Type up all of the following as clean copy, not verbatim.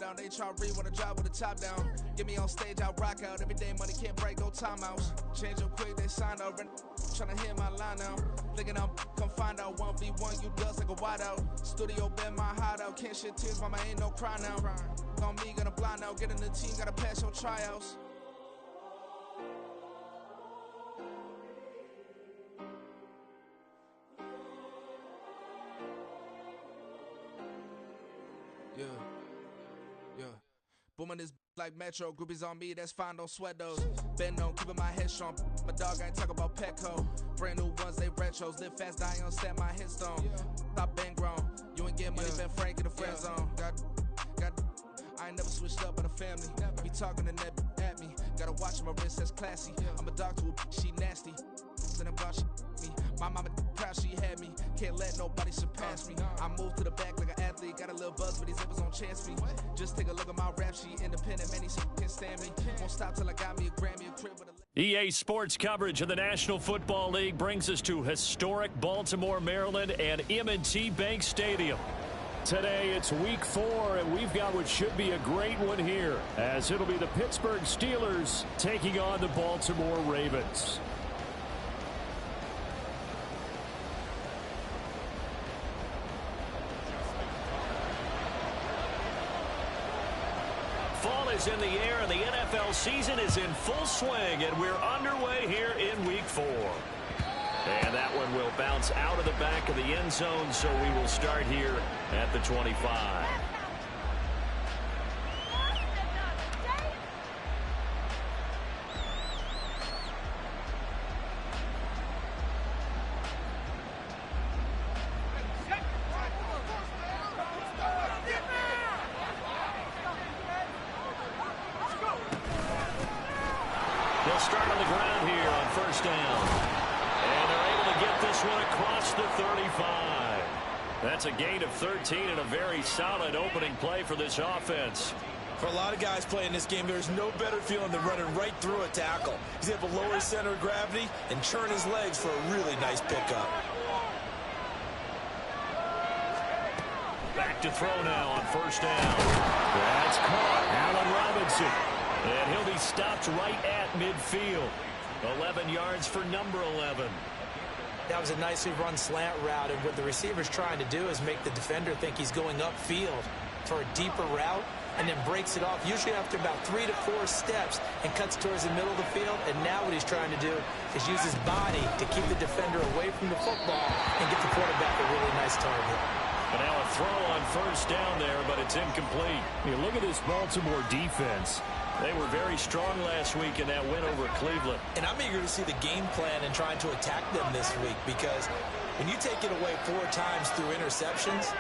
down. They try to read when I drive with the top down. Get me on stage, I rock out. Every day money can't break, go timeouts. Change up quick, they sign up. Tryna hit my line now. Thinking I'm come find out 1v1, you dust like a wideout. Studio been my hideout. Can't shed tears, mama ain't no cry now. On me, gonna blind out. Get in the team, gotta pass your tryouts. Yeah. Booming this like Metro. Groupies on me, that's fine, don't sweat those. Bend on, keeping my head strong. My dog ain't talk about Petco. Brand new ones, they retros. Live fast, die on set my headstone. Stop been grown. You ain't getting money, been Frank in the friend zone. I ain't never switched up in the family. Be talking to net at me. Gotta watch my wrist, that's classy. I'm a dog to a she nasty. And I'm glad she me. My mama proud she had me. Can't let nobody surpass me. I move to the back like an athlete. Got a little buzz, but these zippers don't chance me. Just take a look at my rap sheet. Independent, man, these can't stand me. Won't stop till I got me a Grammy, a crib with a... EA Sports coverage of the National Football League brings us to historic Baltimore, Maryland and M&T Bank Stadium. Today it's week 4, and we've got what should be a great one here, as it'll be the Pittsburgh Steelers taking on the Baltimore Ravens. Fall is in the air, and the NFL season is in full swing, and we're underway here in week 4. And that one will bounce out of the back of the end zone, so we will start here at the 25. They'll start on the ground here on first down. And they're able to get this one across the 35. That's a gain of 13 and a very solid opening play for this offense. For a lot of guys playing this game, there's no better feeling than running right through a tackle. He's able to lower his center of gravity and churn his legs for a really nice pickup. Back to throw now on first down. That's caught. Allen Robinson. And he'll be stopped right at midfield. 11 yards for number 11. That was a nicely run slant route, and what the receiver's trying to do is make the defender think he's going upfield for a deeper route, and then breaks it off, usually after about 3 to 4 steps, and cuts towards the middle of the field. And now what he's trying to do is use his body to keep the defender away from the football and get the quarterback a really nice target. But now a throw on first down there, but it's incomplete. You look at this Baltimore defense. They were very strong last week in that win over Cleveland. And I'm eager to see the game plan and trying to attack them this week, because when you take it away 4 times through interceptions,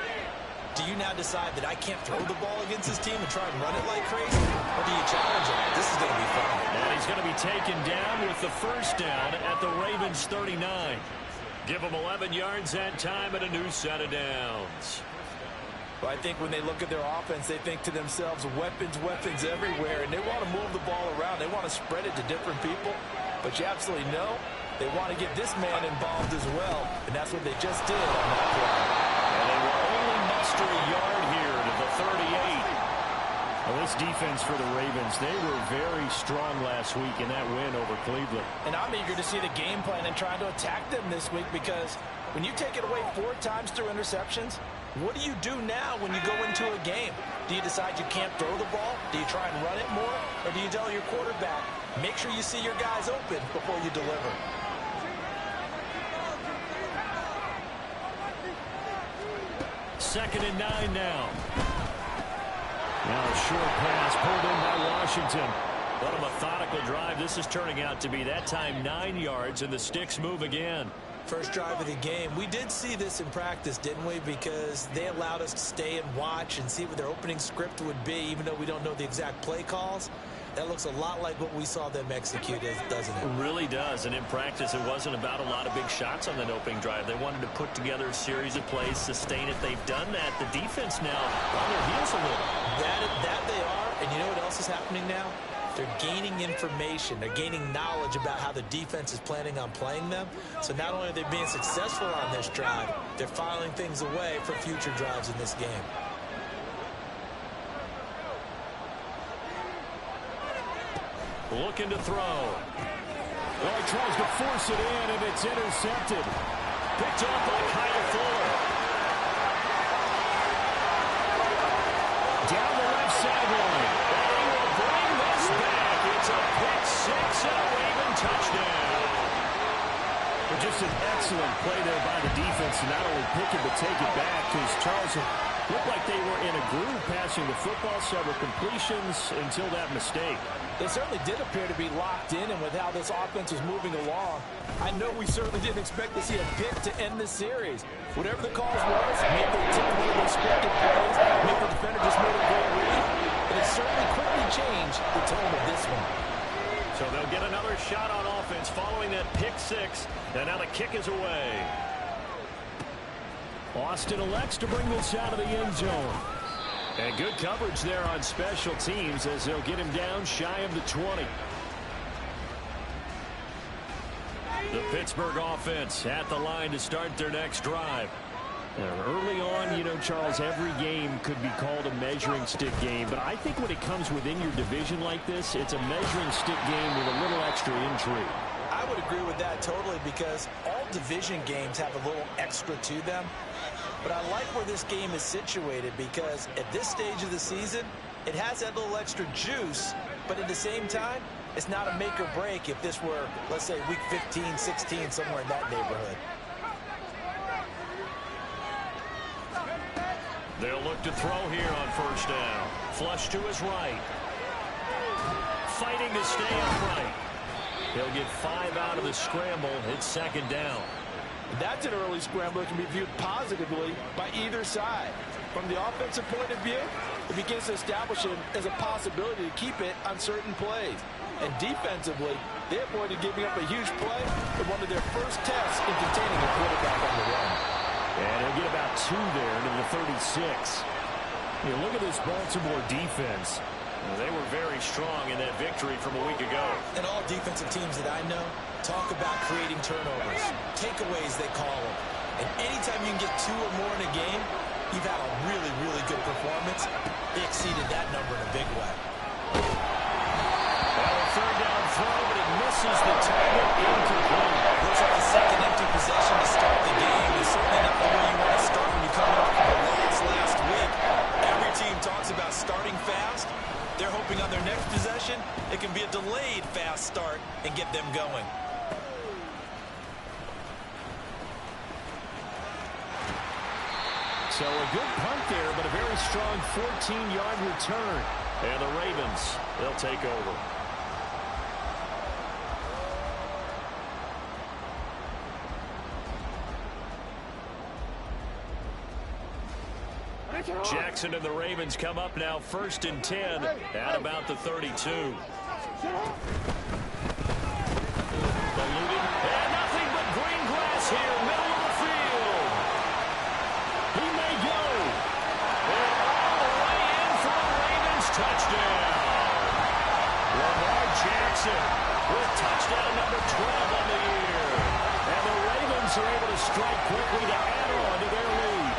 do you now decide that I can't throw the ball against this team and try and run it like crazy? Or do you challenge him? This is going to be fun. And he's going to be taken down with the first down at the Ravens 39. Give him 11 yards that time and a new set of downs. Well, I think when they look at their offense, they think to themselves, weapons, weapons everywhere, and they want to move the ball around. They want to spread it to different people, but you absolutely know they want to get this man involved as well, and that's what they just did on that play. And they will only muster a yard here to the 38. Well, this defense for the Ravens, they were very strong last week in that win over Cleveland. And I'm eager to see the game plan and trying to attack them this week, because when you take it away 4 times through interceptions, what do you do now when you go into a game? Do you decide you can't throw the ball? Do you try and run it more? Or do you tell your quarterback, make sure you see your guys open before you deliver? Second and 9 now. Now a short pass pulled in by Washington. What a methodical drive this is turning out to be. That time 9 yards, and the sticks move again. First drive of the game. We did see this in practice, didn't we? Because they allowed us to stay and watch and see what their opening script would be, even though we don't know the exact play calls. That looks a lot like what we saw them execute, doesn't it? It really does. And in practice, it wasn't about a lot of big shots on that opening drive. They wanted to put together a series of plays, sustain it. They've done that. The defense now on their heels a little. That they are. And you know what else is happening now? They're gaining information. They're gaining knowledge about how the defense is planning on playing them. So not only are they being successful on this drive, they're filing things away for future drives in this game. looking to throw. Well, he tries to force it in, and it's intercepted. Picked off by Kyle Fuller. Down the left sideline. They will bring this back. It's a pick six and a Raven touchdown. Well, just an excellent play there by the defense to not only pick it but take it back, because Charles looked like they were in a groove passing the football, several completions until that mistake. They certainly did appear to be locked in, and with how this offense was moving along, I know we certainly didn't expect to see a pick to end the series. Whatever the cause was, maybe they took one of those scripted plays, maybe the defender just made a great read, but it certainly quickly changed the tone of this one. So they'll get another shot on offense following that pick six, and now the kick is away. Austin elects to bring this out of the end zone. And good coverage there on special teams as they'll get him down shy of the 20. The Pittsburgh offense at the line to start their next drive. And early on, you know, Charles, every game could be called a measuring stick game. But I think when it comes within your division like this, it's a measuring stick game with a little extra intrigue. I would agree with that totally, because all division games have a little extra to them. But I like where this game is situated, because at this stage of the season, it has that little extra juice, but at the same time, it's not a make or break if this were, let's say, week 15, 16, somewhere in that neighborhood. They'll look to throw here on first down. Flush to his right. Fighting to stay upright. He'll get 5 out of the scramble. It's second down. That's an early scramble that can be viewed positively by either side. From the offensive point of view, it begins to establish it as a possibility to keep it on certain plays. And defensively, they avoided giving up a huge play in one of their first tests in containing a quarterback on the run. And he'll get about 2 there into the 36. You look at this Baltimore defense. They were very strong in that victory from a week ago. And all defensive teams that I know talk about creating turnovers, takeaways they call them. And anytime you can get 2 or more in a game, you've had a really, really good performance. They exceeded that number in a big way. Well, a third down throw, but it misses the target. Incomplete. Looks like the second empty possession to start the game. It's certainly not the way you want to start when you come off the loss last week. Every team talks about starting fast. They're hoping on their next possession, it can be a delayed fast start and get them going. So a good punt there, but a very strong 14-yard return. And the Ravens, they'll take over. Jackson and the Ravens come up now 1st and 10 at about the 32. Eluding, and nothing but green grass here, middle of the field. He may go. And all the way in for a Ravens touchdown. Lamar Jackson with touchdown number 12 on the year. And the Ravens are able to strike quickly to add on to their lead.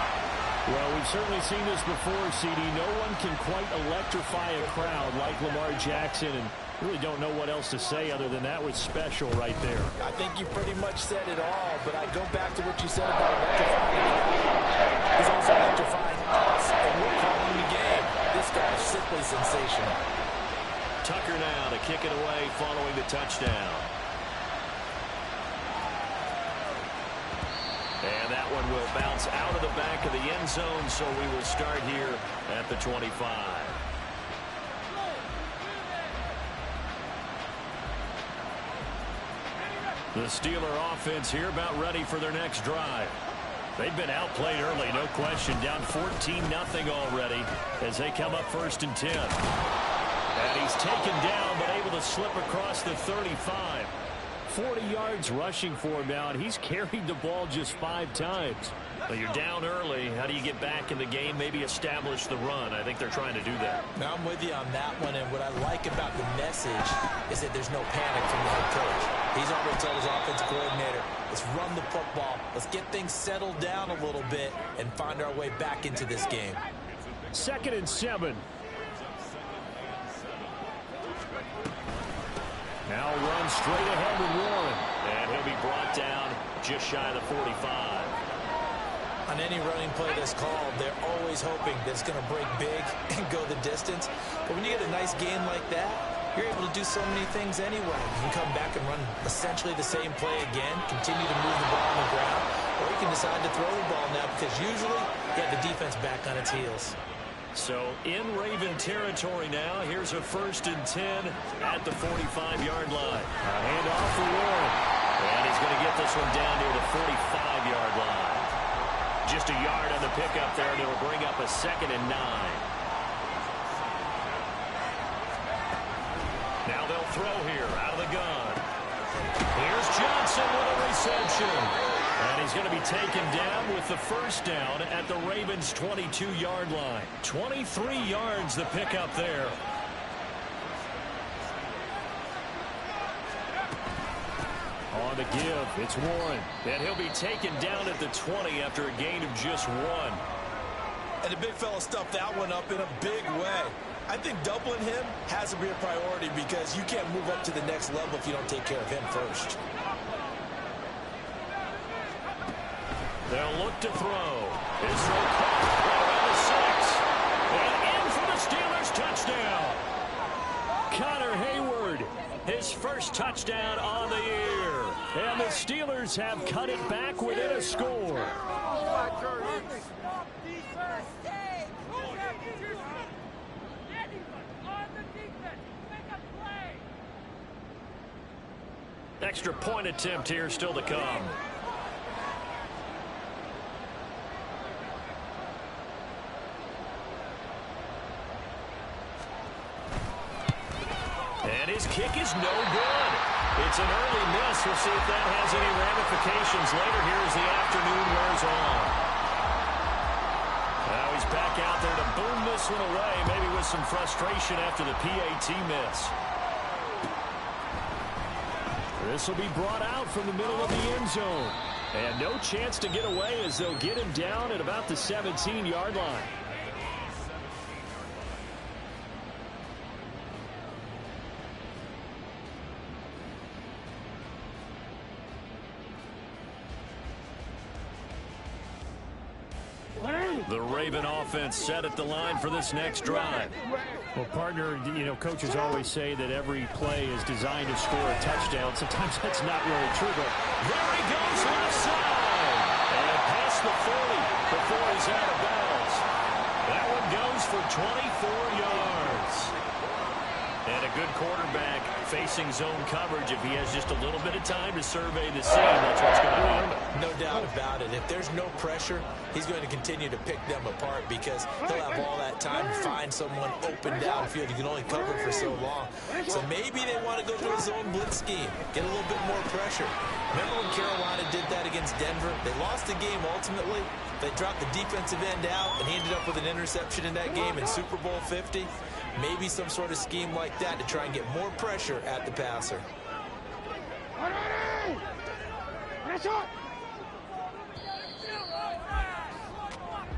Well, we've certainly seen this before, CD. No one can quite electrify a crowd like Lamar Jackson, and really don't know what else to say other than that was special right there. I think you pretty much said it all, but I go back to what you said about electrifying. He's also electrifying us, and we're calling the game. This guy is simply sensational. Tucker now to kick it away following the touchdown. And that one will bounce out of the back of the end zone, so we will start here at the 25. The Steeler offense here about ready for their next drive. They've been outplayed early, no question. Down 14-0 already as they come up 1st and 10. And he's taken down but able to slip across the 35. 40 yards rushing for him now, and he's carried the ball just 5 times. But you're down early. How do you get back in the game, maybe establish the run? I think they're trying to do that. Now, I'm with you on that one, and what I like about the message is that there's no panic from the head coach. He's already told his offensive coordinator, let's run the football, let's get things settled down a little bit and find our way back into this game. 2nd and 7. Now run straight ahead with Warren. And he'll be brought down just shy of the 45. On any running play that's called, they're always hoping that it's going to break big and go the distance. But when you get a nice gain like that, you're able to do so many things anyway. You can come back and run essentially the same play again, continue to move the ball on the ground, or you can decide to throw the ball now because usually you have the defense back on its heels. So in Raven territory now, here's a 1st and 10 at the 45-yard line. A handoff for Warren. And he's going to get this one down near the 45-yard line. Just a yard on the pickup there, and it'll bring up a 2nd and 9. Now they'll throw here out of the gun. Here's Johnson with a reception. And he's going to be taken down with the 1st down at the Ravens' 22-yard line. 23 yards the pickup there. On the give, it's Warren. And he'll be taken down at the 20 after a gain of just 1. And the big fella stuffed that one up in a big way. I think doubling him has to be a priority because you can't move up to the next level if you don't take care of him first. They'll look to throw. His throw caught right around the 6. And in for the Steelers touchdown. Connor Hayward, his first touchdown on the year. And the Steelers have cut it back within a score. Extra point attempt here still to come. And his kick is no good. It's an early miss. We'll see if that has any ramifications later here as the afternoon wears on. Now he's back out there to boom this one away, maybe with some frustration after the PAT miss. This will be brought out from the middle of the end zone. And no chance to get away as they'll get him down at about the 17-yard line. The Raven offense set at the line for this next drive. Well, partner, you know, coaches always say that every play is designed to score a touchdown. Sometimes that's not really true, but there he goes left side. And past the 40 before he's out of bounds. That one goes for 24 yards. And a good quarterback facing zone coverage. If he has just a little bit of time to survey the scene, that's what's going to happen. No doubt about it. If there's no pressure, he's going to continue to pick them apart because he'll have all that time to find someone open downfield. You can only cover for so long. So maybe they want to go to a zone blitz scheme, get a little bit more pressure. Remember when Carolina did that against Denver? They lost the game ultimately. They dropped the defensive end out, and he ended up with an interception in that game in Super Bowl 50. Maybe some sort of scheme like that to try and get more pressure at the passer.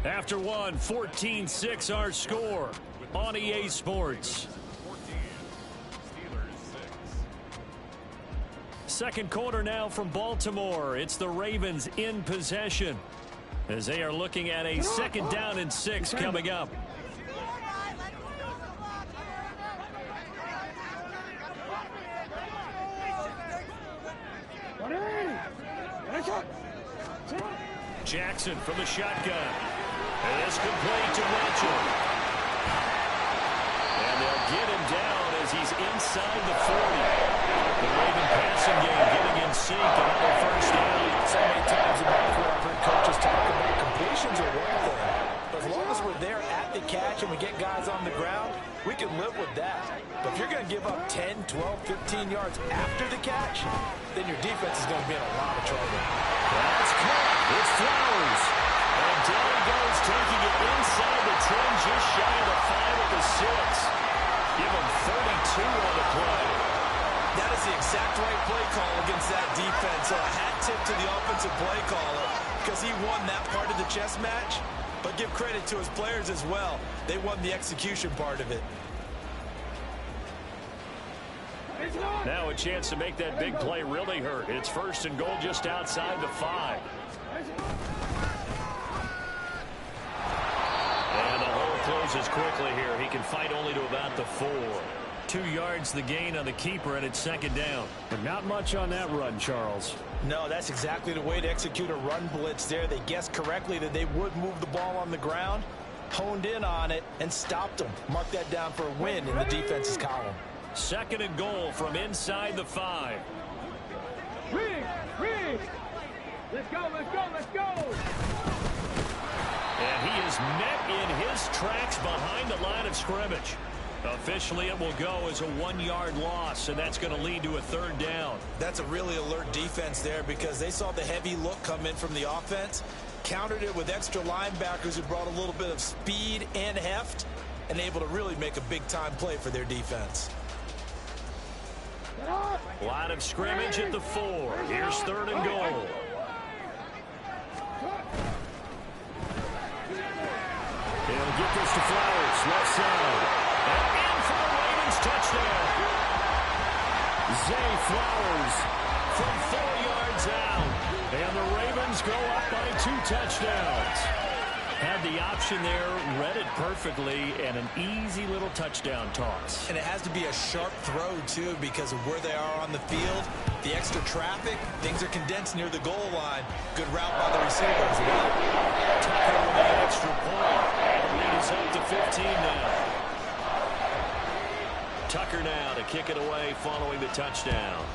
After one, 14-6 our score on EA Sports. Second quarter now from Baltimore. It's the Ravens in possession as they are looking at a 2nd down and 6 coming up. Jackson from the shotgun. And it's complete to Mitchell. And they'll get him down as he's inside the 40. The Raven passing game getting in sync. Another 1st down. So many times in my career I've heard coaches talk about completions are one thing. But as long as we're there at the catch and we get guys on the ground, we can live with that. But if you're going to give up 10, 12, 15 yards after the catch, then your defense is going to be in a lot of trouble. That's caught. It's Flowers. And down he goes, taking it inside the 10, just shy of the 5 at the 6. Give him 32 on the play. That is the exact right play call against that defense. So a hat tip to the offensive play caller because he won that part of the chess match. But give credit to his players as well. They won the execution part of it. Now a chance to make that big play really hurt. It's 1st and goal just outside the 5. And the hole closes quickly here. He can fight only to about the 4. 2 yards the gain on the keeper, and it's 2nd down. But not much on that run, Charles. No, that's exactly the way to execute a run blitz there. They guessed correctly that they would move the ball on the ground, honed in on it, and stopped them. Mark that down for a win in the defense's column. 2nd and goal from inside the 5. Let's go, let's go, let's go! And he is met in his tracks behind the line of scrimmage. Officially, it will go as a 1-yard loss, and that's going to lead to a 3rd down. That's a really alert defense there because they saw the heavy look come in from the offense, countered it with extra linebackers who brought a little bit of speed and heft, and able to really make a big-time play for their defense. Line of scrimmage at the 4. Here's 3rd and goal. He'll get this to Flowers, left side. And in for the Ravens touchdown. Zay Flowers from 4 yards out. And the Ravens go up by 2 touchdowns. Had the option there, read it perfectly, and an easy little touchdown toss. And it has to be a sharp throw, too, because of where they are on the field. The extra traffic, things are condensed near the goal line. Good route by the receiver as well. Tucker with an extra point. The lead is up to 15 now. Tucker now to kick it away following the touchdown.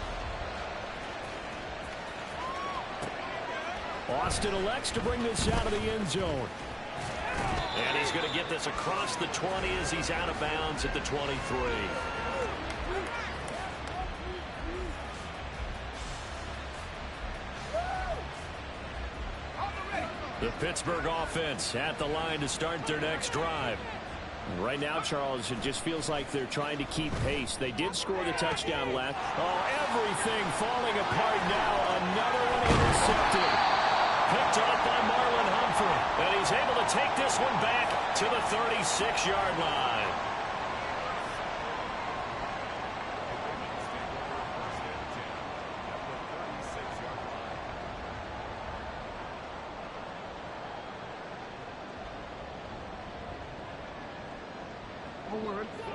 Austin elects to bring this out of the end zone. And he's going to get this across the 20 as he's out of bounds at the 23. The Pittsburgh offense at the line to start their next drive. Right now, Charles, it just feels like they're trying to keep pace. They did score the touchdown last. Oh, everything falling apart now. Another one intercepted. Picked off by Marlon Humphrey. And he's able to take this one back to the 36-yard line.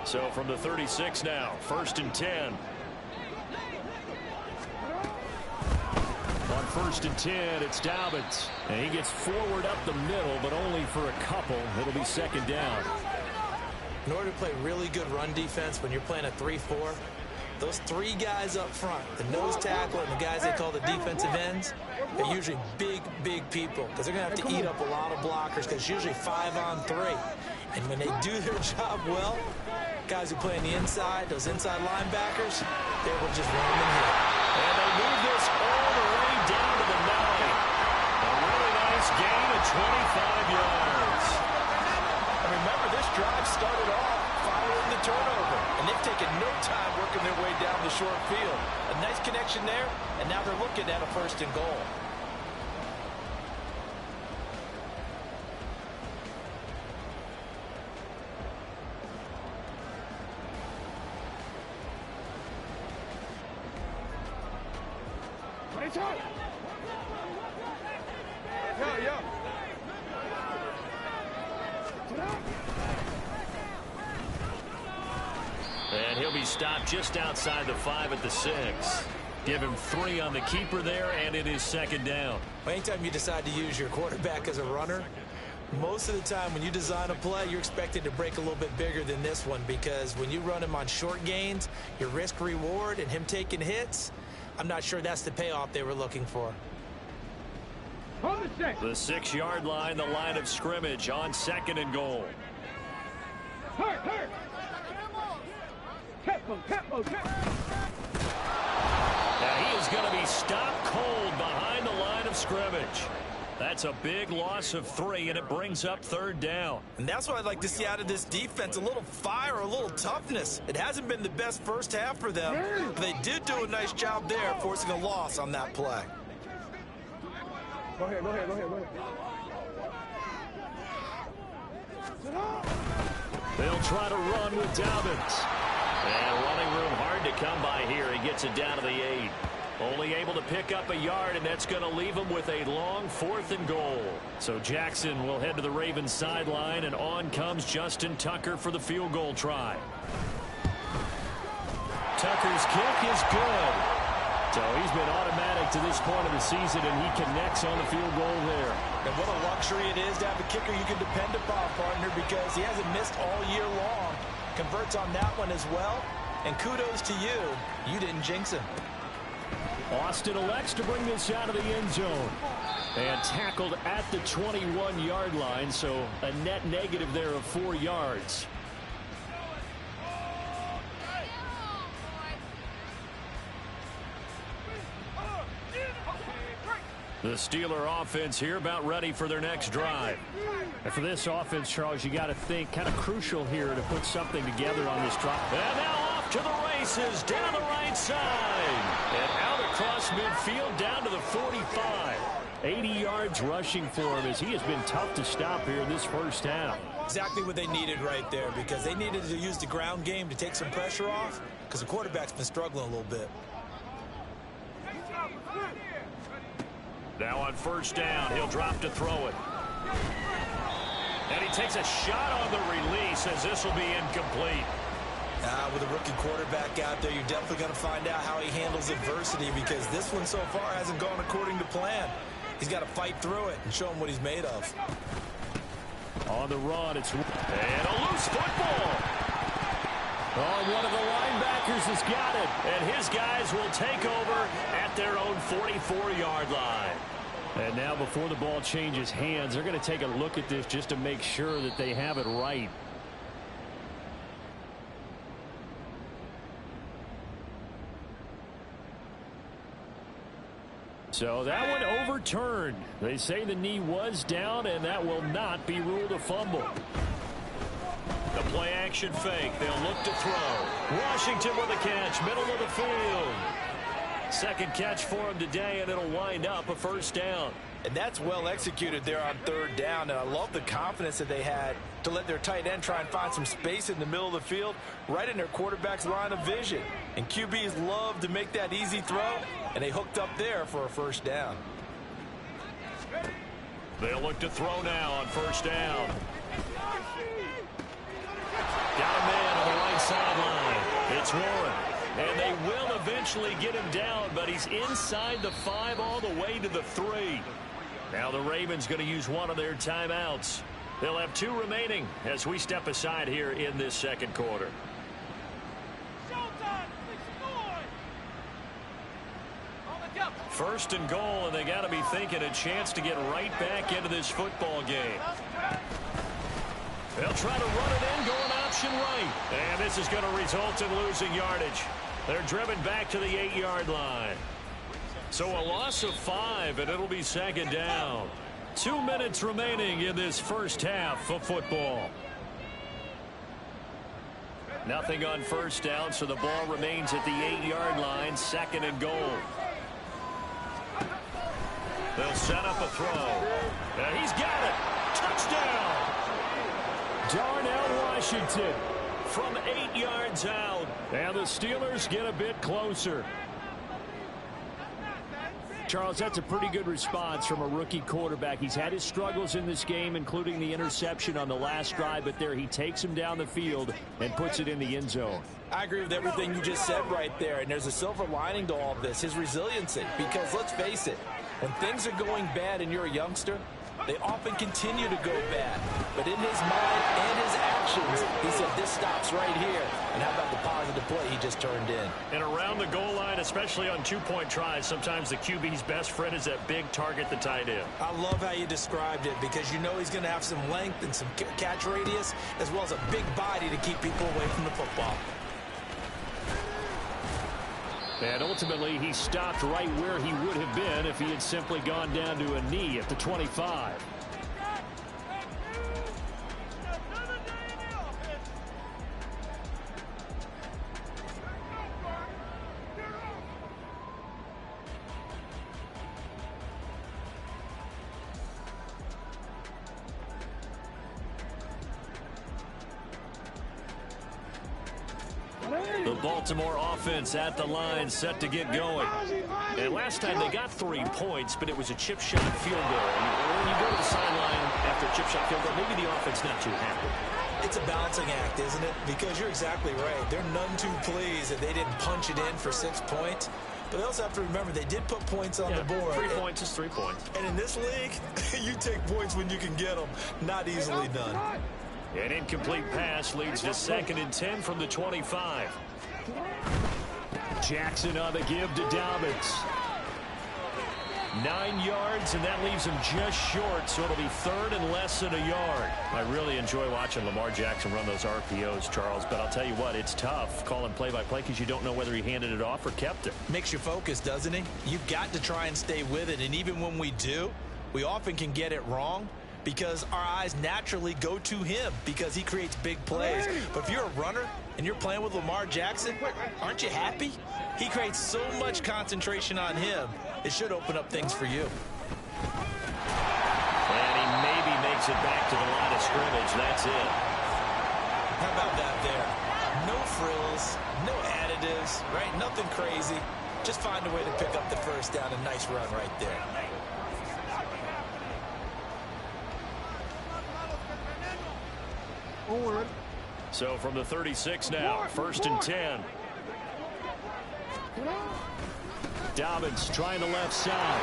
So from the 36 now, 1st and 10. On 1st and 10, it's Dobbins. And he gets forward up the middle, but only for a couple. It'll be 2nd down. In order to play really good run defense when you're playing a 3-4, those 3 guys up front, the nose tackle and the guys they call the defensive ends, they're usually big, big people because they're going to have to eat up a lot of blockers because it's usually 5-on-3. And when they do their job well, guys who play on the inside, those inside linebackers, they will just run them in here. And they move this all the way down to the 9. A really nice gain of 25 yards. And remember, this drive started off following the turnover, and they've taken no time working their way down the short field. A nice connection there, and now they're looking at a 1st and goal. And he'll be stopped just outside the 5 at the 6. Give him 3 on the keeper there, and it is 2nd down. Anytime you decide to use your quarterback as a runner, most of the time when you design a play, you're expected to break a little bit bigger than this one because when you run him on short gains, your risk-reward and him taking hits, I'm not sure that's the payoff they were looking for. The 6-yard line, the line of scrimmage on 2nd and goal. Now he is going to be stopped cold behind the line of scrimmage. That's a big loss of 3, and it brings up 3rd down. And that's what I'd like to see out of this defense, a little fire, a little toughness. It hasn't been the best first half for them, but they did do a nice job there, forcing a loss on that play. Go ahead. They'll try to run with Dobbins. And running room hard to come by here. He gets it down to the 8. Only able to pick up a yard, and that's going to leave him with a long 4th and goal. So Jackson will head to the Ravens sideline, and on comes Justin Tucker for the field goal try. Tucker's kick is good. So he's been automatic to this point of the season, and he connects on the field goal there. And what a luxury it is to have a kicker you can depend upon, partner, because he hasn't missed all year long. Converts on that one as well. And kudos to you. You didn't jinx him. Austin elects to bring this out of the end zone. And tackled at the 21-yard line, so a net negative there of 4 yards. The Steeler offense here about ready for their next drive. And for this offense, Charles, you got to think kind of crucial here to put something together on this drive. And now off to the races down the right side. And out across midfield down to the 45. 80 yards rushing for him as he has been tough to stop here in this first half. Exactly what they needed right there, because they needed to use the ground game to take some pressure off, because the quarterback's been struggling a little bit. Now on first down, he'll drop to throw it. And he takes a shot on the release as this will be incomplete. With a rookie quarterback out there, you're definitely going to find out how he handles adversity, because this one so far hasn't gone according to plan. He's got to fight through it and show him what he's made of. On the run, it's... And a loose football. Oh, one of the linebackers has got it. And his guys will take over at their own 44-yard line. And now before the ball changes hands, they're going to take a look at this just to make sure that they have it right. So that one overturned. They say the knee was down, and that will not be ruled a fumble. The play action fake. They'll look to throw. Washington with a catch, middle of the field. Second catch for him today, and it'll wind up a first down. And that's well executed there on third down. And I love the confidence that they had to let their tight end try and find some space in the middle of the field, right in their quarterback's line of vision. And QBs love to make that easy throw, and they hooked up there for a first down. They'll look to throw now on first down. Got a man on the right sideline. It's Warren. And they will eventually get him down, but he's inside the 5 all the way to the 3. Now the Ravens going to use one of their timeouts. They'll have 2 remaining as we step aside here in this second quarter. First and goal, and they got to be thinking a chance to get right back into this football game. They'll try to run it in, going option right. And this is going to result in losing yardage. They're driven back to the 8-yard line. So a loss of 5, and it'll be second down. 2 minutes remaining in this first half of football. Nothing on first down, so the ball remains at the 8-yard line, second and goal. They'll set up a throw. And he's got it. Touchdown. Darnell Washington from 8 yards out. And the Steelers get a bit closer. Charles, that's a pretty good response from a rookie quarterback. He's had his struggles in this game, including the interception on the last drive, but there he takes him down the field and puts it in the end zone. I agree with everything you just said right there, and there's a silver lining to all of this, his resiliency. Because let's face it, when things are going bad and you're a youngster, they often continue to go bad. But in his mind and his actions, he said, this stops right here. And how about the positive play he just turned in? And around the goal line, especially on 2-point tries, sometimes the QB's best friend is that big target, the tight end. I love how you described it, because you know he's going to have some length and some catch radius, as well as a big body to keep people away from the football. And ultimately, he stopped right where he would have been if he had simply gone down to a knee at the 25. The Baltimore offense at the line, set to get going. And last time they got 3 points, but it was a chip shot field goal. And when you go to the sideline after a chip shot field goal, maybe the offense not too happy. It's a balancing act, isn't it? Because you're exactly right. They're none too pleased that they didn't punch it in for 6 points. But they also have to remember they did put points on the board. 3 points is 3 points. And in this league, you take points when you can get them. Not easily done. An incomplete pass leads to 2nd and 10 from the 25. Jackson on the give to Dobbins. 9 yards, and that leaves him just short, so it'll be 3rd and less than a yard. I really enjoy watching Lamar Jackson run those RPOs, Charles, but I'll tell you what, it's tough calling play-by-play because you don't know whether he handed it off or kept it. Makes you focus, doesn't he? You've got to try and stay with it, and even when we do, we often can get it wrong because our eyes naturally go to him because he creates big plays. But if you're a runner and you're playing with Lamar Jackson, aren't you happy? He creates so much concentration on him. It should open up things for you. And he maybe makes it back to the line of scrimmage. That's it. How about that there? No frills, no additives, right? Nothing crazy. Just find a way to pick up the first down. A nice run right there. So from the 36 now, 1st and 10. Dobbins trying the left side.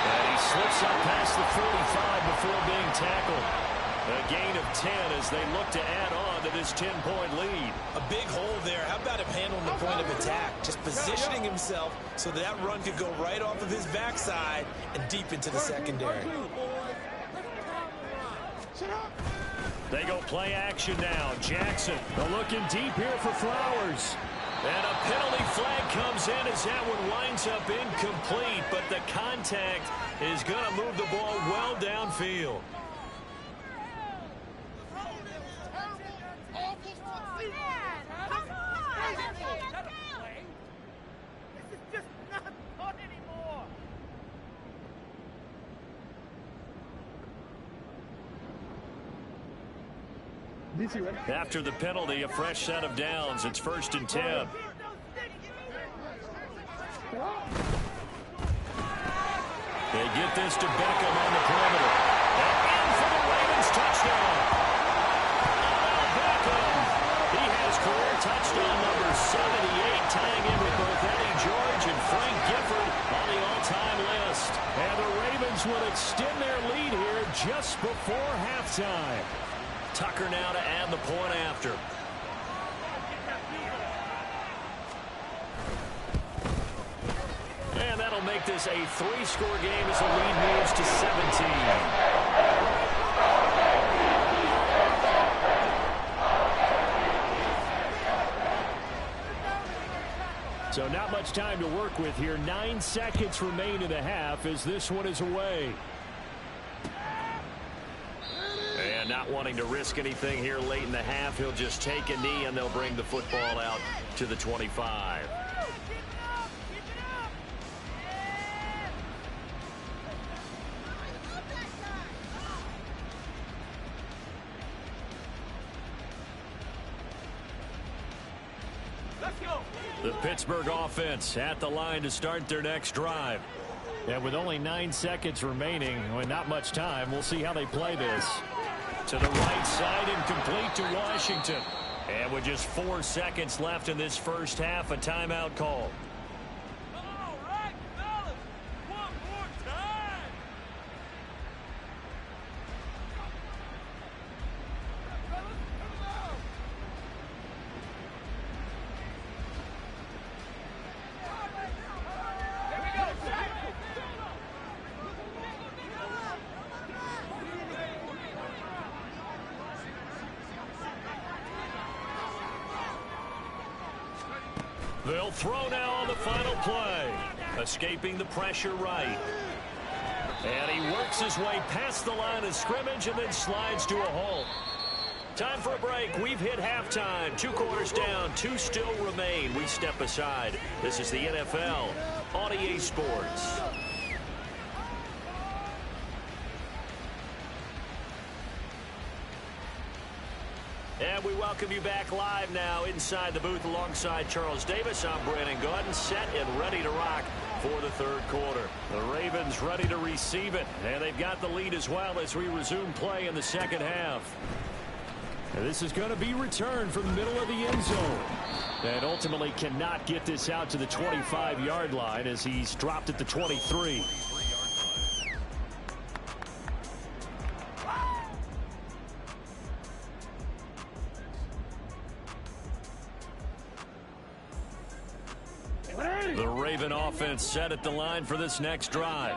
And he slips up past the 45 before being tackled. A gain of 10 as they look to add on to this 10-point lead. A big hole there. How about him handling the point of attack? Just positioning himself so that run could go right off of his backside and deep into the secondary. They go play action now. Jackson looking deep here for Flowers. And a penalty flag comes in as that one winds up incomplete, but the contact is going to move the ball well downfield. After the penalty, a fresh set of downs. It's 1st and 10. They get this to Beckham on the perimeter. And in for the Ravens touchdown. Beckham. He has career touchdown number 78, tying in with both Eddie George and Frank Gifford on the all-time list. And the Ravens will extend their lead here just before halftime. Tucker now to add the point after. And that'll make this a 3-score game as the lead moves to 17. So not much time to work with here. 9 seconds remain in the half as this one is away. And not wanting to risk anything here late in the half, he'll just take a knee and they'll bring the football out to the 25. The Pittsburgh offense at the line to start their next drive. And with only 9 seconds remaining, well, not much time, we'll see how they play this. To the right side and complete to Washington. And with just 4 seconds left in this first half, a timeout call. All right, fellas, one more time. They'll throw now on the final play. Escaping the pressure right. And he works his way past the line of scrimmage and then slides to a halt. Time for a break. We've hit halftime. 2 quarters down. 2 still remain. We step aside. This is the NFL on EA Sports. And we welcome welcome you back live now inside the booth alongside Charles Davis. I'm Brandon Gordon, set and ready to rock for the third quarter. The Ravens ready to receive it, and they've got the lead as well as we resume play in the second half. And this is going to be returned from the middle of the end zone. And ultimately cannot get this out to the 25-yard line as he's dropped at the 23. The Raven offense set at the line for this next drive.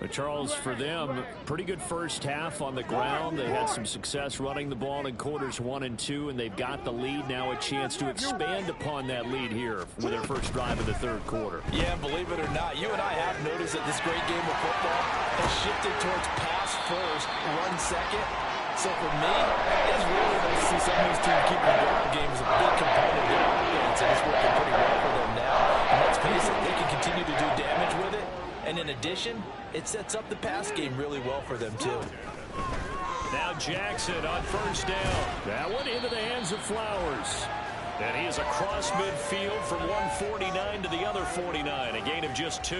But Charles, for them, pretty good first half on the ground. They had some success running the ball in quarters 1 and 2, and they've got the lead now, a chance to expand upon that lead here with their first drive of the third quarter. Yeah, believe it or not, you and I have noticed that this great game of football has shifted towards pass first, run second. So for me, it's really nice to see some of these teams keep the ground game as a big component of their offense, and it's working pretty well for them now. And let's face it, they can continue to do damage with it. And in addition, it sets up the pass game really well for them, too. Now Jackson on first down. That one into the hands of Flowers. And he is across midfield from 149 to the other 49, a gain of just 2.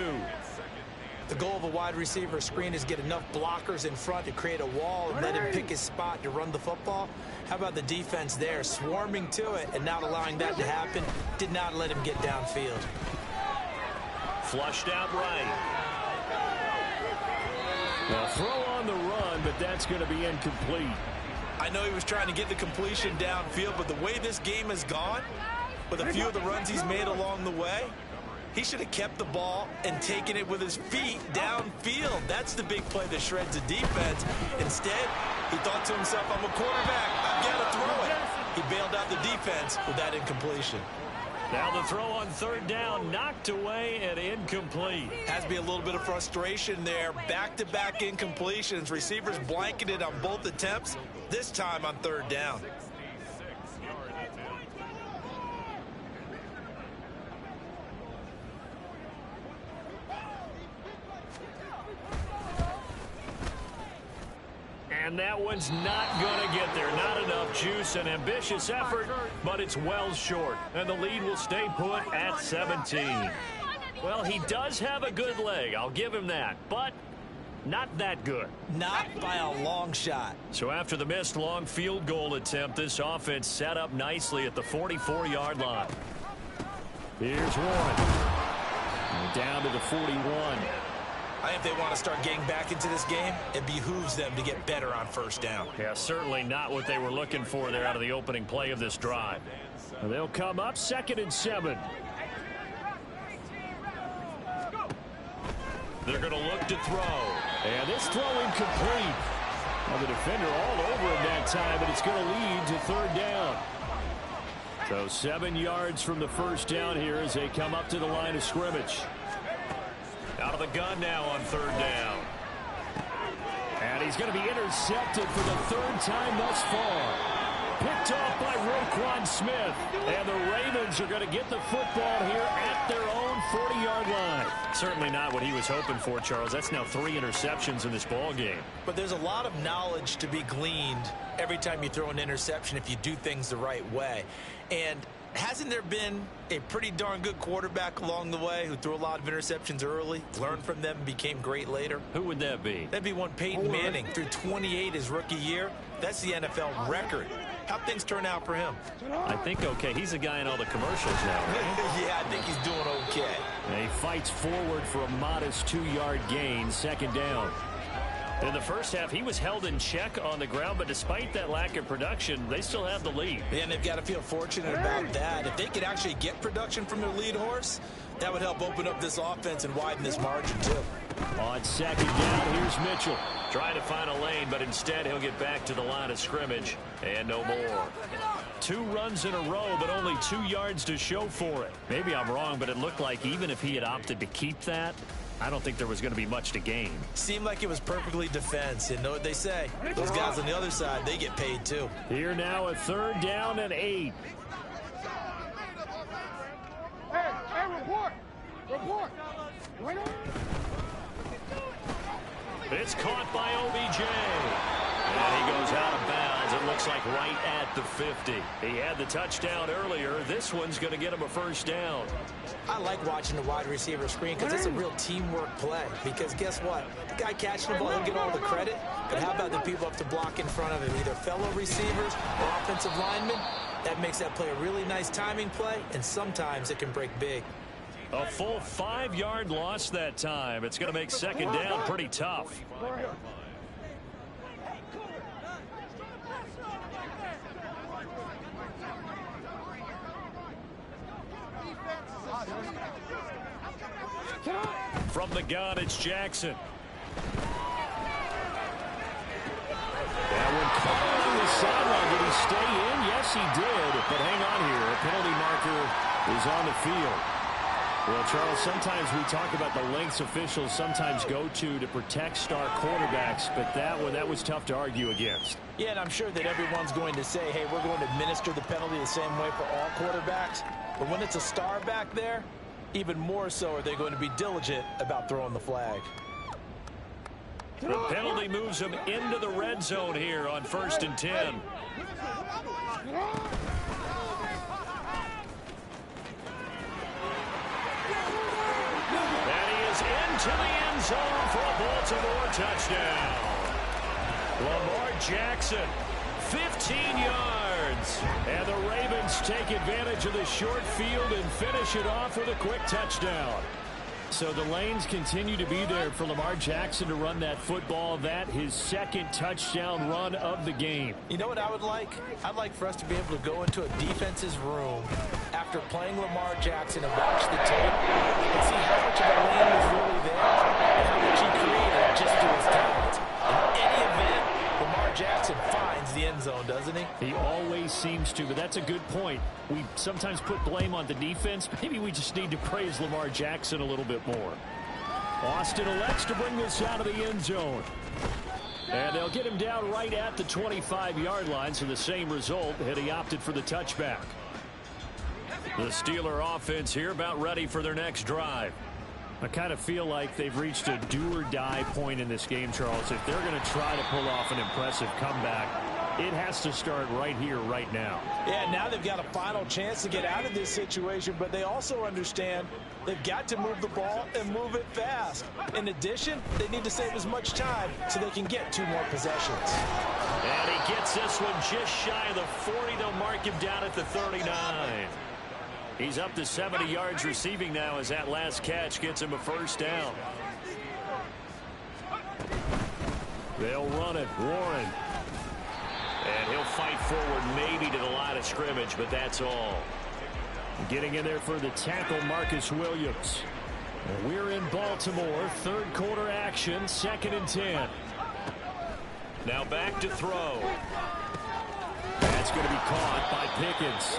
The goal of a wide receiver screen is get enough blockers in front to create a wall and let him pick his spot to run the football. How about the defense there, swarming to it and not allowing that to happen? Did not let him get downfield. Flushed out right. A throw on the run, but that's going to be incomplete. I know he was trying to get the completion downfield, but the way this game has gone, with a few of the runs he's made along the way, he should have kept the ball and taken it with his feet downfield. That's the big play that shreds the defense. Instead, he thought to himself, I'm a quarterback, I've got to throw it. He bailed out the defense with that incompletion. Now the throw on third down, knocked away and incomplete. Has to be a little bit of frustration there. Back-to-back incompletions. Receivers blanketed on both attempts, this time on third down. And that one's not going to get there. Not enough juice, an ambitious effort, but it's well short. And the lead will stay put at 17. Well, he does have a good leg. I'll give him that. But not that good. Not by a long shot. So after the missed long field goal attempt, this offense set up nicely at the 44-yard line. Here's one. And down to the 41. I think if they want to start getting back into this game, it behooves them to get better on first down. Yeah, certainly not what they were looking for there out of the opening play of this drive. And they'll come up 2nd and 7. They're going to look to throw. And this throw incomplete. Well, the defender all over him that time, but it's going to lead to third down. So 7 yards from the first down here as they come up to the line of scrimmage. Out of the gun now on third down. And he's going to be intercepted for the 3rd time thus far. Picked off by Roquan Smith. And the Ravens are going to get the football here at their own 40-yard line. Certainly not what he was hoping for, Charles. That's now 3 interceptions in this ball game. But there's a lot of knowledge to be gleaned every time you throw an interception if you do things the right way. And hasn't there been a pretty darn good quarterback along the way who threw a lot of interceptions early, learned from them, and became great later? Who would that be? That'd be one Peyton Manning. Threw 28 his rookie year. That's the NFL record. How'd things turn out for him? I think okay. He's a guy in all the commercials now, right? Yeah, I think he's doing okay. And he fights forward for a modest 2-yard gain, 2nd down. In the first half, he was held in check on the ground, but despite that lack of production, they still have the lead. Yeah, and they've got to feel fortunate about that. If they could actually get production from their lead horse, that would help open up this offense and widen this margin, too. On 2nd down, here's Mitchell. Trying to find a lane, but instead he'll get back to the line of scrimmage, and no more. 2 runs in a row, but only 2 yards to show for it. Maybe I'm wrong, but it looked like even if he had opted to keep that, I don't think there was going to be much to gain. Seemed like it was perfectly defense. And know what they say? Those guys on the other side, they get paid too. Here now a 3rd down and 8. Hey, report! Report! It's caught by OBJ. And he goes out of bounds. It looks like right at the 50. He had the touchdown earlier. This one's going to get him a first down. I like watching the wide receiver screen because it's a real teamwork play. Because guess what? The guy catching the ball, he'll get all the credit. But how about the people up to block in front of him, either fellow receivers or offensive linemen? That makes that play a really nice timing play, and sometimes it can break big. A full 5-yard loss that time. It's going to make second down pretty tough. From the gun, it's Jackson. That one caught on the sideline. Did he stay in? Yes, he did. But hang on here. A penalty marker is on the field. Well, Charles, sometimes we talk about the lengths officials sometimes go to protect star quarterbacks, but that was tough to argue against. Yeah, and I'm sure that everyone's going to say, hey, we're going to administer the penalty the same way for all quarterbacks. But when it's a star back there, even more so are they going to be diligent about throwing the flag. The penalty moves him into the red zone here on 1st and 10. And he is into the end zone for a Baltimore touchdown. Lamar Jackson, 15 yards. And the Ravens take advantage of the short field and finish it off with a quick touchdown. So the lanes continue to be there for Lamar Jackson to run that football. That his second touchdown run of the game. You know what I would like? I'd like for us to be able to go into a defense's room after playing Lamar Jackson and watch the tape and see how much of a lane was really there and how much he created just through his talent. In any event, Lamar Jackson finds the end zone, doesn't he? He always seems to, but that's a good point. We sometimes put blame on the defense. Maybe we just need to praise Lamar Jackson a little bit more. Austin elects to bring this out of the end zone. And they'll get him down right at the 25-yard line, so the same result, had he opted for the touchback. The Steeler offense here about ready for their next drive. I kind of feel like they've reached a do-or-die point in this game, Charles. If they're going to try to pull off an impressive comeback, it has to start right here, right now. Yeah, now they've got a final chance to get out of this situation, but they also understand they've got to move the ball and move it fast. In addition, they need to save as much time so they can get 2 more possessions. And he gets this one just shy of the 40. They'll mark him down at the 39. He's up to 70 yards receiving now as that last catch gets him a first down. They'll run it. Warren. And he'll fight forward maybe to the line of scrimmage, but that's all. Getting in there for the tackle, Marcus Williams. And we're in Baltimore. 3rd quarter action, 2nd and 10. Now back to throw. That's going to be caught by Pickens.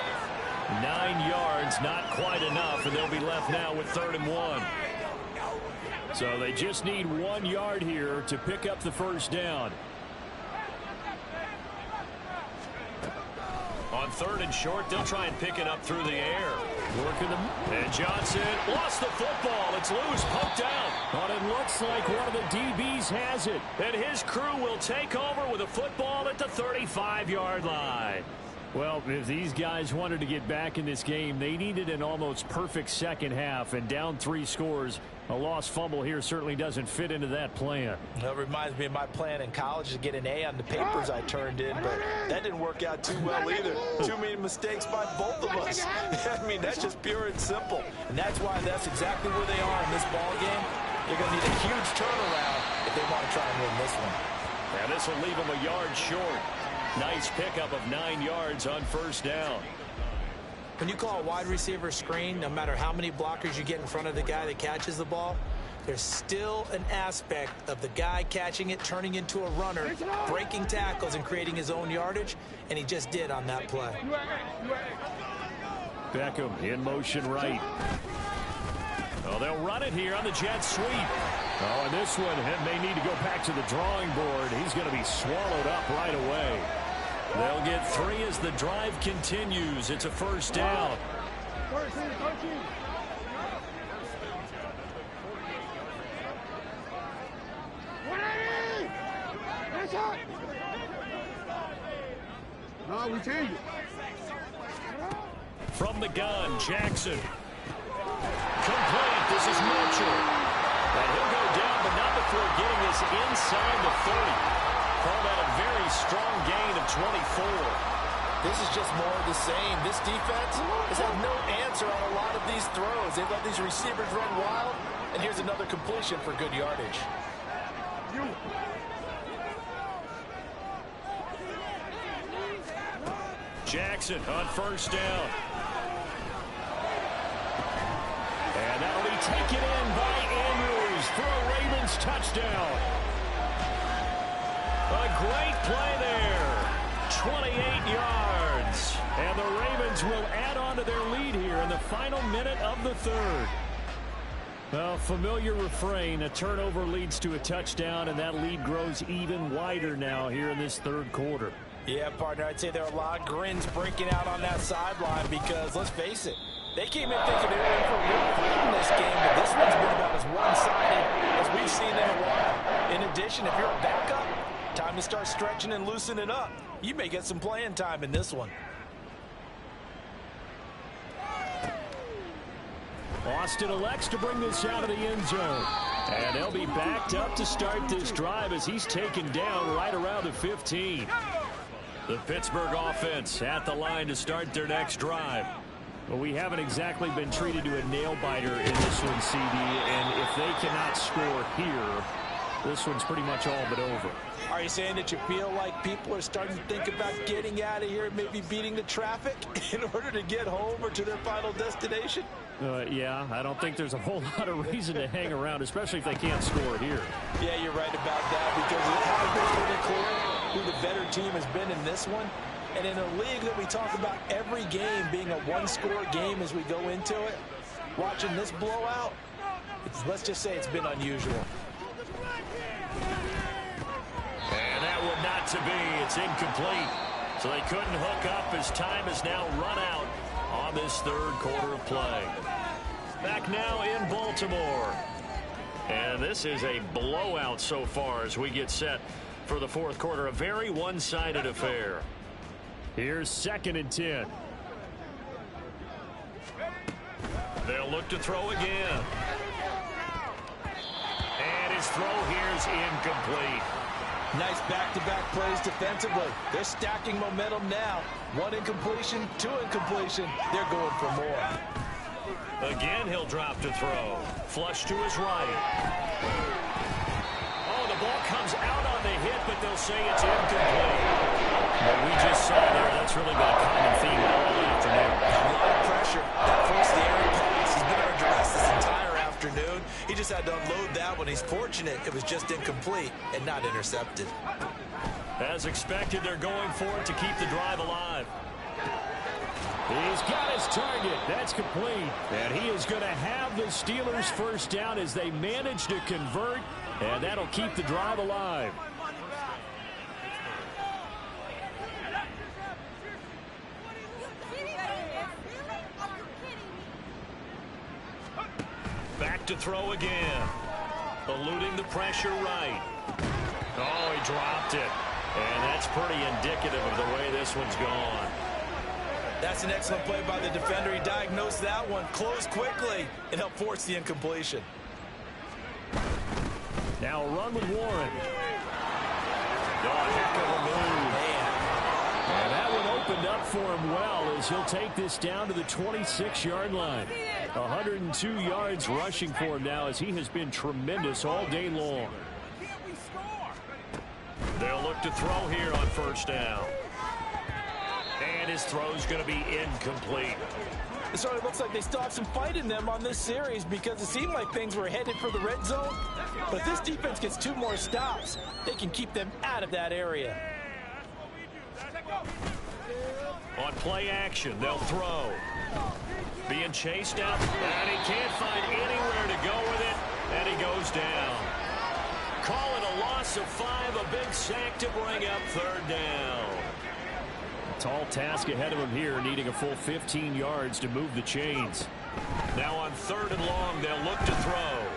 9 yards, not quite enough, and they'll be left now with 3rd and 1. So they just need 1 yard here to pick up the first down. On 3rd and short, they'll try and pick it up through the air. Working them. And Johnson lost the football. It's loose, poked out. But it looks like one of the DBs has it. And his crew will take over with a football at the 35-yard line. Well, if these guys wanted to get back in this game, they needed an almost perfect second half, and down 3 scores. A lost fumble here certainly doesn't fit into that plan. That reminds me of my plan in college to get an A on the papers I turned in, but that didn't work out too well either. Too many mistakes by both of us. I mean, that's just pure and simple. And that's why that's exactly where they are in this ball game. They're going to need a huge turnaround if they want to try and win this one. And this will leave them a yard short. Nice pickup of 9 yards on first down. When you call a wide receiver screen, no matter how many blockers you get in front of the guy that catches the ball, there's still an aspect of the guy catching it, turning into a runner, breaking tackles and creating his own yardage, and he just did on that play. Beckham in motion right. Oh, they'll run it here on the jet sweep. Oh, and this one may need to go back to the drawing board. He's going to be swallowed up right away. They'll get 3 as the drive continues. It's a first down. No, we change it. From the gun, Jackson. Complete. This is Mitchell. And he'll go down, but not before getting this inside the 30. Call that a very strong gain of 24. This is just more of the same. This defense has had no answer on a lot of these throws. They've let these receivers run wild, and here's another completion for good yardage. Jackson on first down. And that'll be taken in by Andrews for a Ravens touchdown. A great play there. 28 yards. And the Ravens will add on to their lead here in the final minute of the third. Well, familiar refrain. A turnover leads to a touchdown, and that lead grows even wider now here in this third quarter. Yeah, partner, I'd say there are a lot of grins breaking out on that sideline because, let's face it, they came in thinking they were in for a real fight in this game, but this one's been about as one-sided as we've seen in a while. In addition, if you're a backup, time to start stretching and loosening up. You may get some playing time in this one. Austin elects to bring this out of the end zone. And they'll be backed up to start this drive as he's taken down right around the 15. The Pittsburgh offense at the line to start their next drive. Well, we haven't exactly been treated to a nail-biter in this one, CD, and if they cannot score here, this one's pretty much all but over. Are you saying that you feel like people are starting to think about getting out of here and maybe beating the traffic in order to get home or to their final destination? Yeah, I don't think there's a whole lot of reason to hang around, especially if they can't score here. Yeah, you're right about that because it has been pretty clear who the better team has been in this one. And in a league that we talk about every game being a one-score game as we go into it, watching this blowout, let's just say it's been unusual. And that one not to be. It's incomplete. So they couldn't hook up as time has now run out on this third quarter of play. Back now in Baltimore. And this is a blowout so far as we get set for the fourth quarter. A very one-sided affair. Here's 2nd and 10. They'll look to throw again. And his throw here is incomplete. Nice back-to-back plays defensively. They're stacking momentum now. 1 incompletion, 2 incompletion. They're going for more. Again, he'll drop to throw. Flush to his right. Oh, the ball comes out on the hit, but they'll say it's incomplete. What we just saw there, that's really been a common theme all afternoon. A lot of pressure. That forced the errant pass. He's been under duress this entire afternoon. He just had to unload that one. He's fortunate it was just incomplete and not intercepted. As expected, they're going for it to keep the drive alive. He's got his target. That's complete. And he is going to have the Steelers first down as they manage to convert, and that'll keep the drive alive. Back to throw again. Eluding the pressure right. Oh, he dropped it. And that's pretty indicative of the way this one's gone. That's an excellent play by the defender. He diagnosed that one, closed quickly, and helped force the incompletion. Now a run with Warren. Oh, heck of a move. And that one opened up for him well as he'll take this down to the 26-yard line. 102 yards rushing for him now as he has been tremendous all day long. They'll look to throw here on first down. And his throw's going to be incomplete. It sort of looks like they still have some fight in them on this series because it seemed like things were headed for the red zone. But if this defense gets 2 more stops, they can keep them out of that area. On play action, they'll throw. Being chased out, and he can't find anywhere to go with it, and he goes down. Call it a loss of 5, a big sack to bring up third down. Tall task ahead of him here, needing a full 15 yards to move the chains. Now on 3rd and long, they'll look to throw.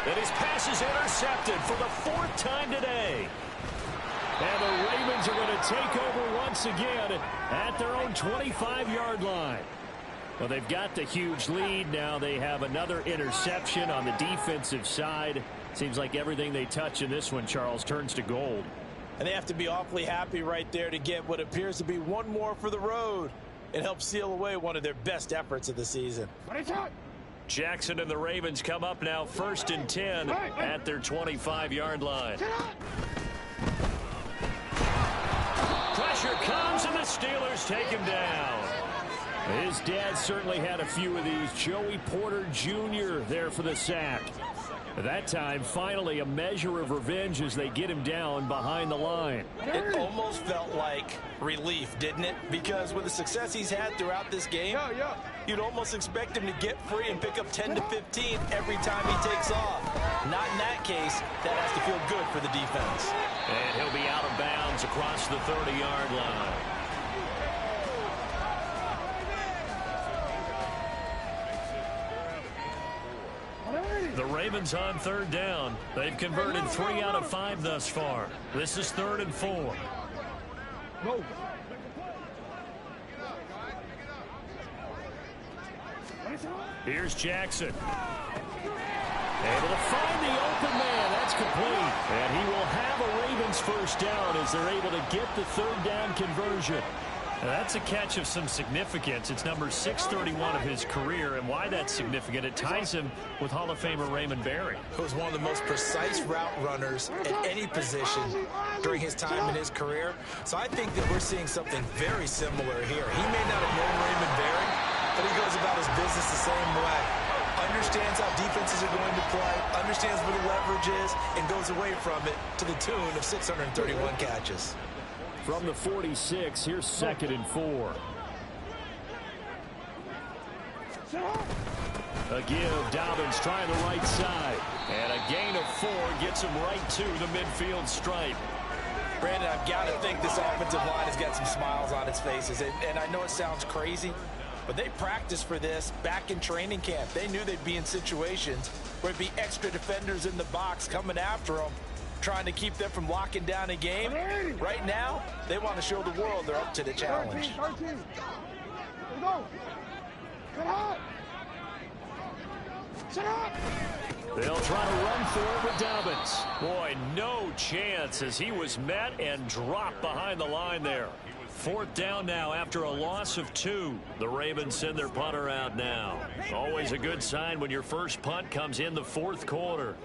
And his pass is intercepted for the 4th time today. And the Ravens are going to take over once again at their own 25-yard line. Well, they've got the huge lead. Now they have another interception on the defensive side. Seems like everything they touch in this one, Charles, turns to gold. And they have to be awfully happy right there to get what appears to be one more for the road. It helps seal away one of their best efforts of the season. Jackson and the Ravens come up now 1st and 10 at their 25-yard line. Pressure comes, and the Steelers take him down. His dad certainly had a few of these. Joey Porter Jr. there for the sack. At that time, finally a measure of revenge as they get him down behind the line. It almost felt like relief, didn't it? Because with the success he's had throughout this game, you'd almost expect him to get free and pick up 10 to 15 every time he takes off. Not in that case. That has to feel good for the defense. And he'll be out of bounds across the 30-yard line. The Ravens on 3rd down. They've converted 3 out of 5 thus far. This is 3rd and 4. Here's Jackson. Able to find the open man. That's complete. And he will have a Ravens first down as they're able to get the 3rd down conversion. Now that's a catch of some significance. It's number 631 of his career, and why that's significant, it ties him with Hall of Famer Raymond Berry. Who was one of the most precise route runners at any position during his time in his career. So I think that we're seeing something very similar here. He may not have known Raymond Berry, but he goes about his business the same way. Understands how defenses are going to play, understands where the leverage is, and goes away from it to the tune of 631 catches. From the 46, here's 2nd and 4. A give, Dobbins trying the right side. And a gain of 4 gets him right to the midfield stripe. Brandon, I've got to think this offensive line has got some smiles on its faces. And I know it sounds crazy, but they practiced for this back in training camp. They knew they'd be in situations where it'd be extra defenders in the box coming after them, trying to keep them from locking down a game. Right now, they want to show the world they're up to the challenge. 13. Here we go. Get out. Sit up. They'll try to run for it with Dobbins. Boy, no chance as he was met and dropped behind the line there. 4th down now after a loss of 2. The Ravens send their punter out now. Always a good sign when your first punt comes in the 4th quarter.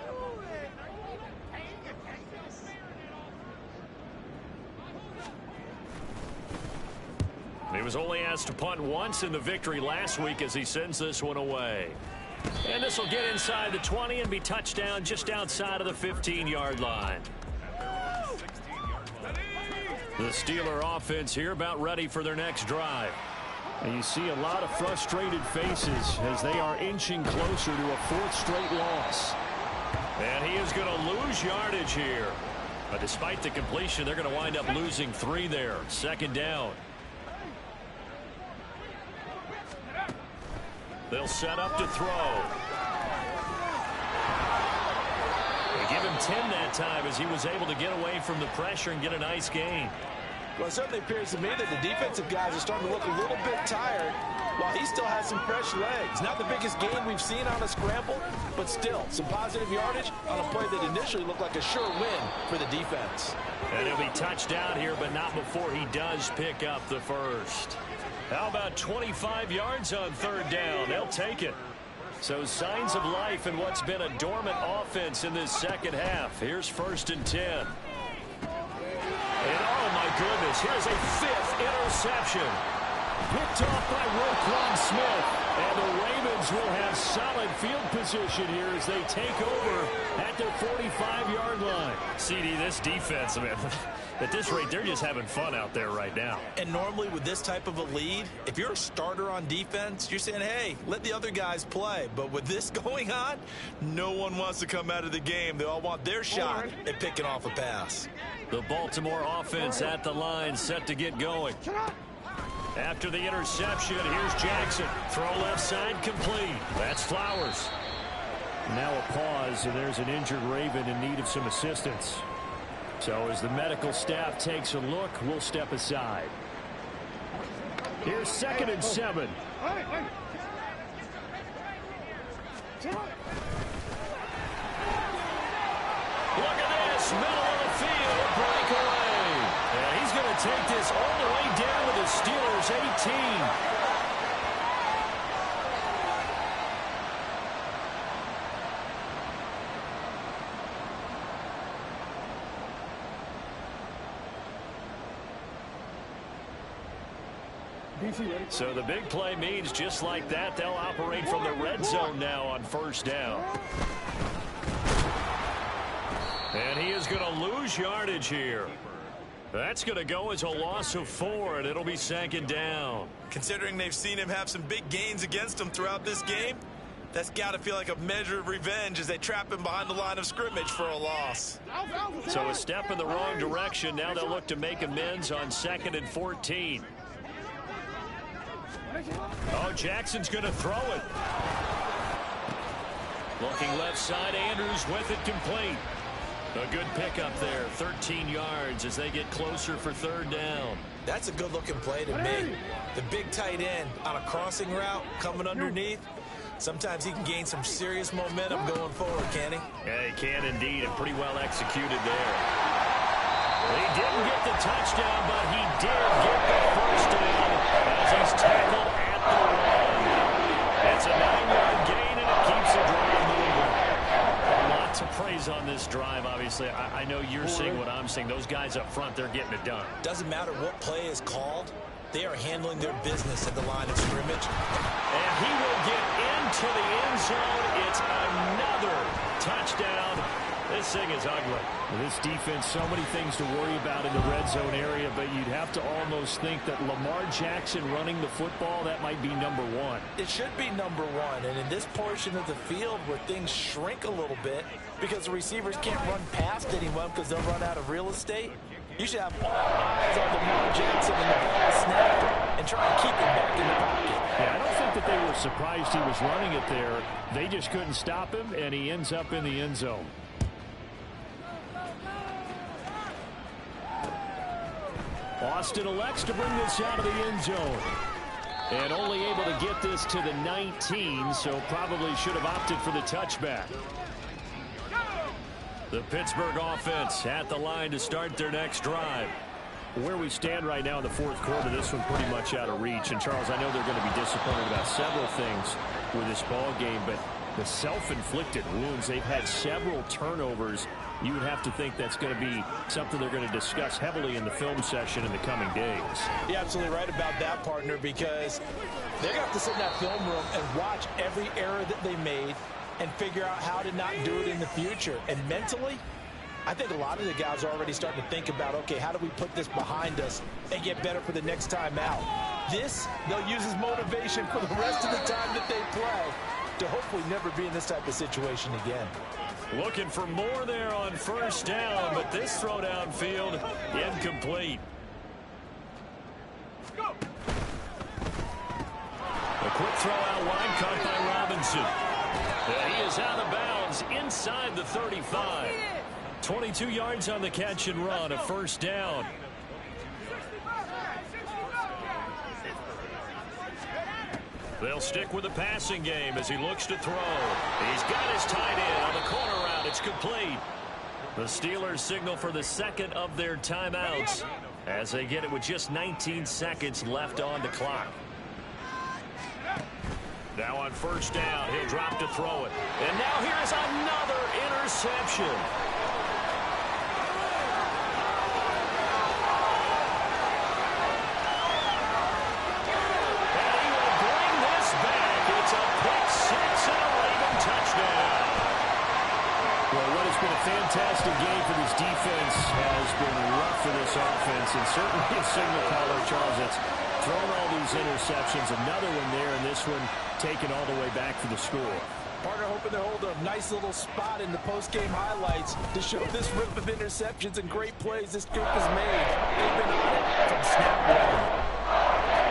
He was only asked to punt once in the victory last week as he sends this one away. And this will get inside the 20 and be touchdown just outside of the 15-yard line. The Steeler offense here about ready for their next drive. And you see a lot of frustrated faces as they are inching closer to a 4th straight loss. And he is going to lose yardage here. But despite the completion, they're going to wind up losing 3 there. 2nd down. They'll set up to throw. They give him 10 that time as he was able to get away from the pressure and get a nice gain. Well, it certainly appears to me that the defensive guys are starting to look a little bit tired while he still has some fresh legs. Not the biggest gain we've seen on a scramble, but still some positive yardage on a play that initially looked like a sure win for the defense. And he'll be touchdown here, but not before he does pick up the first. How about 25 yards on 3rd down? They'll take it. So signs of life in what's been a dormant offense in this second half. Here's 1st and 10. And oh my goodness, here's a 5th interception. Picked off by Roquan Smith. And the Ravens will have solid field position here as they take over at their 45-yard line. CD, this defense, man, at this rate, they're just having fun out there right now. And normally with this type of a lead, if you're a starter on defense, you're saying, hey, let the other guys play. But with this going on, no one wants to come out of the game. They all want their shot at picking off a pass. The Baltimore offense at the line set to get going. After the interception, here's Jackson. Throw left side complete. That's Flowers. Now a pause, and there's an injured Raven in need of some assistance. So as the medical staff takes a look, we'll step aside. Here's 2nd and 7. Look at this, middle of the field, breakaway. And he's going to take this all the way down to the Steelers' 18. So the big play means just like that, they'll operate from the red zone now on 1st down. And he is going to lose yardage here. That's going to go as a loss of 4, and it'll be 2nd down. Considering they've seen him have some big gains against him throughout this game, that's got to feel like a measure of revenge as they trap him behind the line of scrimmage for a loss. So a step in the wrong direction. Now they'll look to make amends on 2nd and 14. Oh, Jackson's going to throw it. Looking left side, Andrews with it complete. A good pickup there, 13 yards as they get closer for 3rd down. That's a good-looking play to me. The big tight end on a crossing route coming underneath. Sometimes he can gain some serious momentum going forward, can he? Yeah, he can indeed, and pretty well executed there. He didn't get the touchdown, but he did get the 1st down as he's tackled at the 1. It's a 9-yard gain, and it keeps the drive moving. A lot to praise on this drive, obviously. I know you're seeing what I'm seeing. Those guys up front, they're getting it done. Doesn't matter what play is called. They are handling their business at the line of scrimmage. And he will get into the end zone. It's another touchdown. This thing is ugly. This defense, so many things to worry about in the red zone area, but you'd have to almost think that Lamar Jackson running the football, that might be number 1. It should be number 1, and in this portion of the field where things shrink a little bit because the receivers can't run past anyone because they'll run out of real estate, you should have all eyes on Lamar Jackson and the ball snapped and try and keep him back in the pocket. Yeah, I don't think that they were surprised he was running it there. They just couldn't stop him, and he ends up in the end zone. Austin elects to bring this out of the end zone. And only able to get this to the 19, so probably should have opted for the touchback. The Pittsburgh offense at the line to start their next drive. Where we stand right now in the 4th quarter, this one pretty much out of reach. And, Charles, I know they're going to be disappointed about several things with this ball game, but the self-inflicted wounds, they've had several turnovers. You would have to think that's going to be something they're going to discuss heavily in the film session in the coming days. You're absolutely right about that, partner, because they're going to have to sit in that film room and watch every error that they made and figure out how to not do it in the future. And mentally, I think a lot of the guys are already starting to think about, okay, how do we put this behind us and get better for the next time out? This, they'll use as motivation for the rest of the time that they play to hopefully never be in this type of situation again. Looking for more there on 1st down, but this throw downfield incomplete. A quick throw out wide caught by Robinson. And he is out of bounds inside the 35. 22 yards on the catch and run, a 1st down. They'll stick with the passing game as he looks to throw. He's got his tight end on the corner route. It's complete. The Steelers signal for the 2nd of their timeouts as they get it with just 19 seconds left on the clock. Now on 1st down, he'll drop to throw it. And now here's another interception. Been a fantastic game for this defense, has been rough for this offense, and certainly a signal caller, Charles, that's thrown all these interceptions. Another one there, and this one taken all the way back for the score. Partner hoping to hold a nice little spot in the post-game highlights to show this rip of interceptions and great plays this group has made. They've been on it from snap one.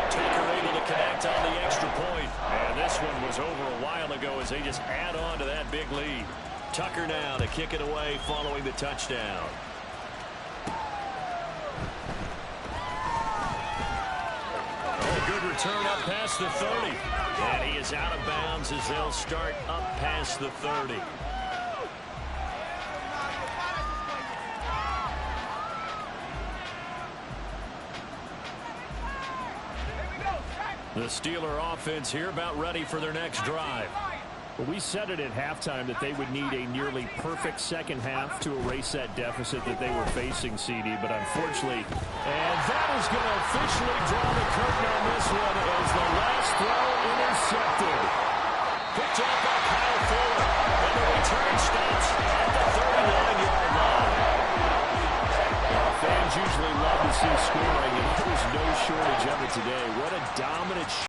Tucker able to connect on the extra point, and this one was over a while ago as they just add on to that big lead. Tucker now to kick it away following the touchdown. return up past the 30. And he is out of bounds as they'll start up past the 30. The Steeler offense here about ready for their next drive. Well, we said it at halftime that they would need a nearly perfect second half to erase that deficit that they were facing, CD, but unfortunately, and that is going to officially draw the curtain on this one as the last throw intercepted. Picked up by Kyle Fuller, and the return stops at the 39-yard line. Fans usually love to see scoring, and there was no shortage of it today. What a dominant